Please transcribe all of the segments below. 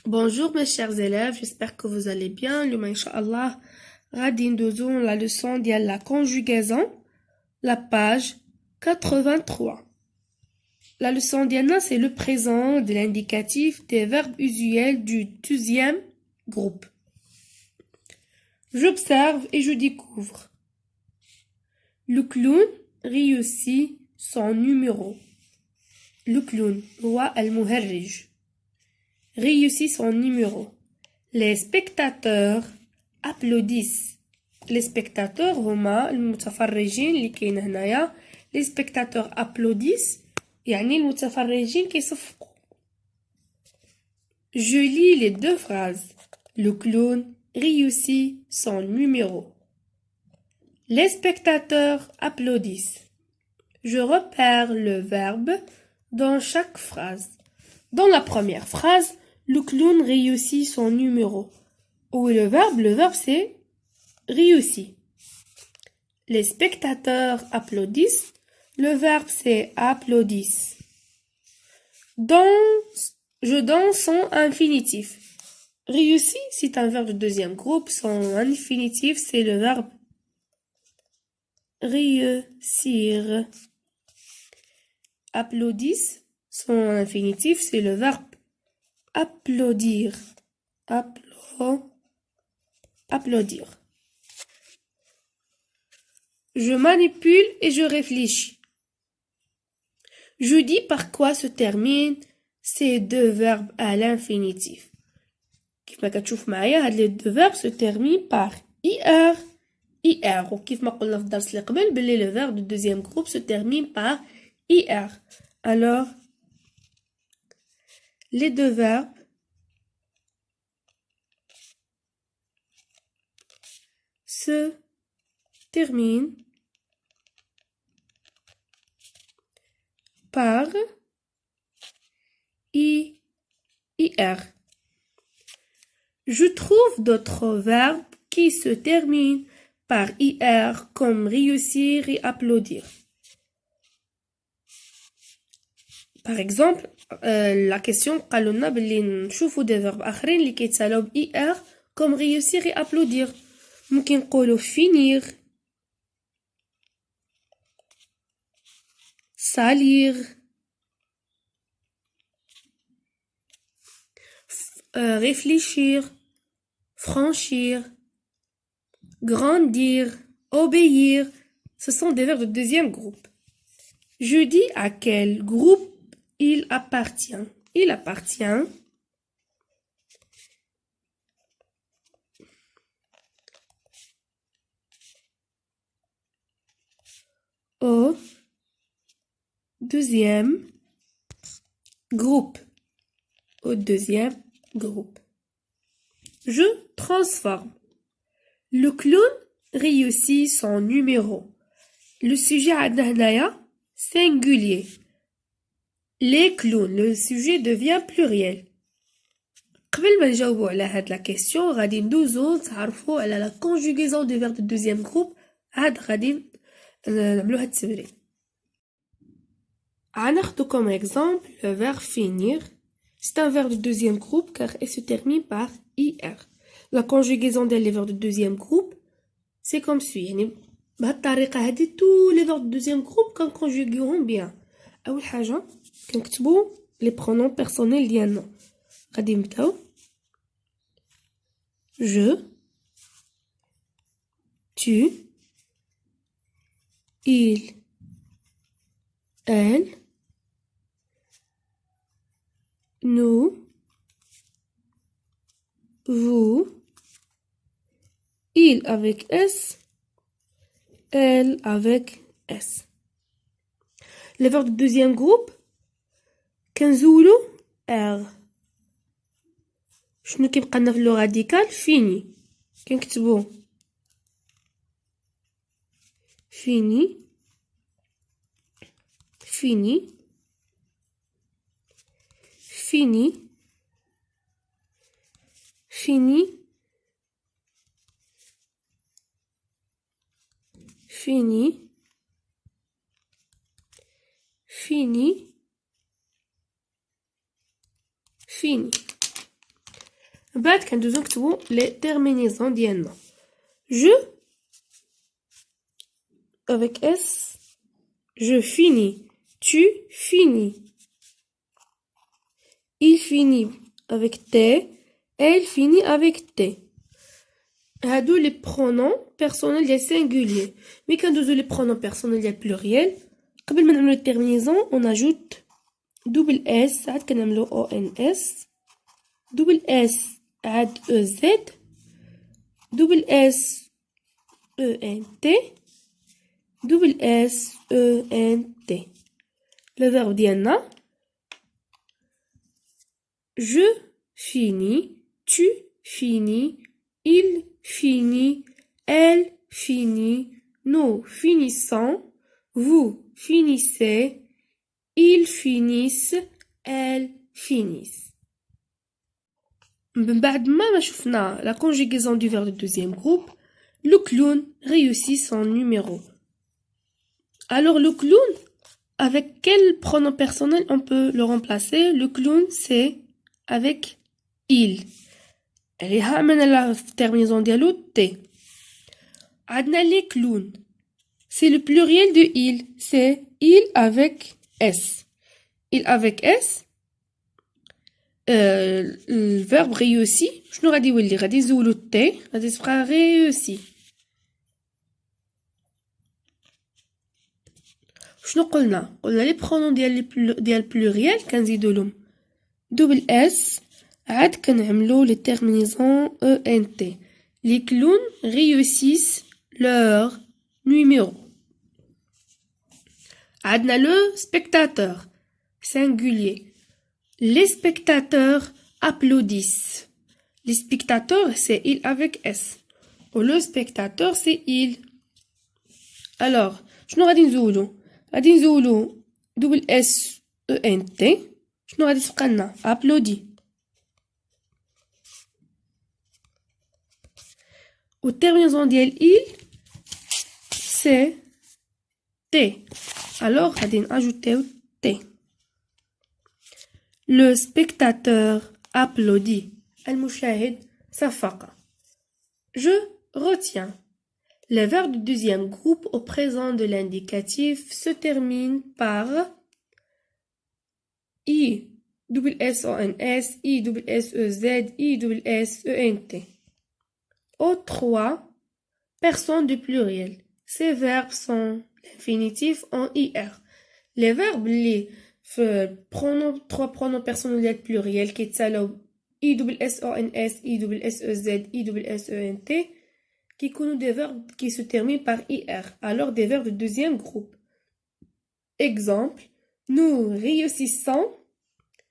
Bonjour mes chers élèves, j'espère que vous allez bien. Le Inch'Allah, غادي ندوزو la leçon ديال la conjugaison, la page 83. La leçon ديالنا c'est le présent de l'indicatif des verbes usuels du deuxième groupe. J'observe et je découvre. Le clown réussit son numéro. Le clown هو المهرج réussit son numéro. Les spectateurs applaudissent. Les spectateurs هما المتفرجين اللي كاين هنايا. Les spectateurs applaudissent يعني المتفرجين كيصفقوا. Je lis les deux phrases. Le clown réussit son numéro. Les spectateurs applaudissent. Je repère le verbe dans chaque phrase. Dans la première phrase, le clown réussit son numéro. Où est le verbe? Le verbe c'est réussit. Les spectateurs applaudissent. Le verbe c'est applaudissent. Je danse son infinitif. Réussit, c'est un verbe de deuxième groupe. Son infinitif c'est le verbe réussir. Applaudissent, son infinitif c'est le verbe applaudir. Applaudir. Je manipule et je réfléchis. Je dis par quoi se terminent ces deux verbes à l'infinitif. كيف كتشوف معايا هاد les deux verbes se terminent par IR. IR. وكيف ما قلنا في الدرس اللي قبل بلي le verbe du deuxième groupe se termine par IR. Alors, les deux verbes se terminent par IR. Je trouve d'autres verbes qui se terminent par IR comme réussir et applaudir. Par exemple, la question قالوا لنا بلي نشوفوا des verbes آخرين اللي كيتسالاو ب IR comme réussir et applaudir. ممكن نقولوا finir, salir, réfléchir, franchir, grandir, obéir. Ce sont des verbes de deuxième groupe. Je dis à quel groupe il appartient. Il appartient au deuxième groupe. Au deuxième groupe. Je transforme. Le clown réussit son numéro. Le sujet عندنا هنايا singulier. Les clowns. Le sujet devient pluriel. قبل ما نجاوبوا على هاد la question غادي ندوزو نتعرفوا على la conjugaison du verbe de deuxième groupe. عاد غادي نعملو هاد التمرين. غناخدو comme exemple le verbe finir. C'est un verbe de deuxième groupe car il se termine par IR. La conjugaison des verbes de deuxième groupe c'est comme suit. يعني بهاد الطريقة هادي tous les verbes de deuxième groupe كنكونجوغيوهم bien. أول حاجة كنكتبو les pronoms personnels ديالنا. غادي نبداو je, tu, il, elle, nous, vous, il avec S, elle avec S. Les verbes de deuxième groupe كنزولو R. شنو كيبقى لنا في لو راديكال فيني كنكتبو فيني فيني فيني فيني فيني فيني fini. بعد كندوزو نكتبو لي تيرمينيزون ديالنا. je avec S, je finis, tu finis, il finit avec T, elle finit avec T. هادو les pronoms personnels ديال singulier. ملي كندوزو les pronoms personnels ديال pluriel قبل ما نعملو terminaison on ajoute double S عاد كنعملو ONS double S عاد EZ double S ENT double S ENT. Le verbe ديالنا je finis, tu finis, il finit, elle finit, nous finissons, vous finissez, ils finissent, elles finissent. بعد ما شفنا la conjugaison du verbe du deuxième groupe, le clown réussit son numéro. Alors le clown, avec quel pronom personnel on peut le remplacer? Le clown c'est avec il. اللي هامنا la terminaison ديالو T. عندنا les clowns. C'est le pluriel de il. C'est il avec S. Il avec S. Le verbe réussi. شنو غادي يولي؟ غادي يزولو T. غادي تبقى réussi. شنو قلنا؟ قلنا les pronoms ديال pluriel كنزيدولهم double S. عاد كنعملو les terminaisons ENT. Les clowns réussissent leur numéro. عندنا le spectateur singulier. Les spectateurs applaudissent. Les spectateurs c'est il avec S. Ou le spectateur c'est il. Alors شنو غادي نزولو؟ غادي نزولو double S ENT. شنو غادي تبقى لنا؟ applaudi. Au terminaison ديال il c'est T. Alors غادي ناجوتيو T. Le spectateur applaudit. المشاهد صفق. Je retiens. Les verbes du deuxième groupe au présent de l'indicatif se terminent par I, double S O N S, I double S E Z, I double S E N T. Aux trois personnes du pluriel. Ces verbes sont l'infinitif en IR. Les verbes les trois pronoms personnels pluriels qui sont I double S O N S, I double S E Z, I double S E N T, qui connaissent des verbes qui se terminent par IR. Alors des verbes de deuxième groupe. Exemple, nous réussissons,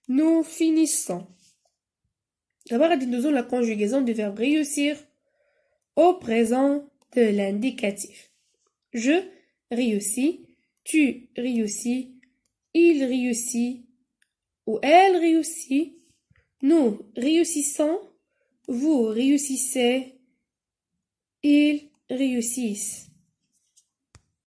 nous finissons. D'abord, nous avons la conjugaison du verbe réussir au présent de l'indicatif. Je réussis, tu réussis, il réussit ou elle réussit, nous réussissons, vous réussissez, ils réussissent.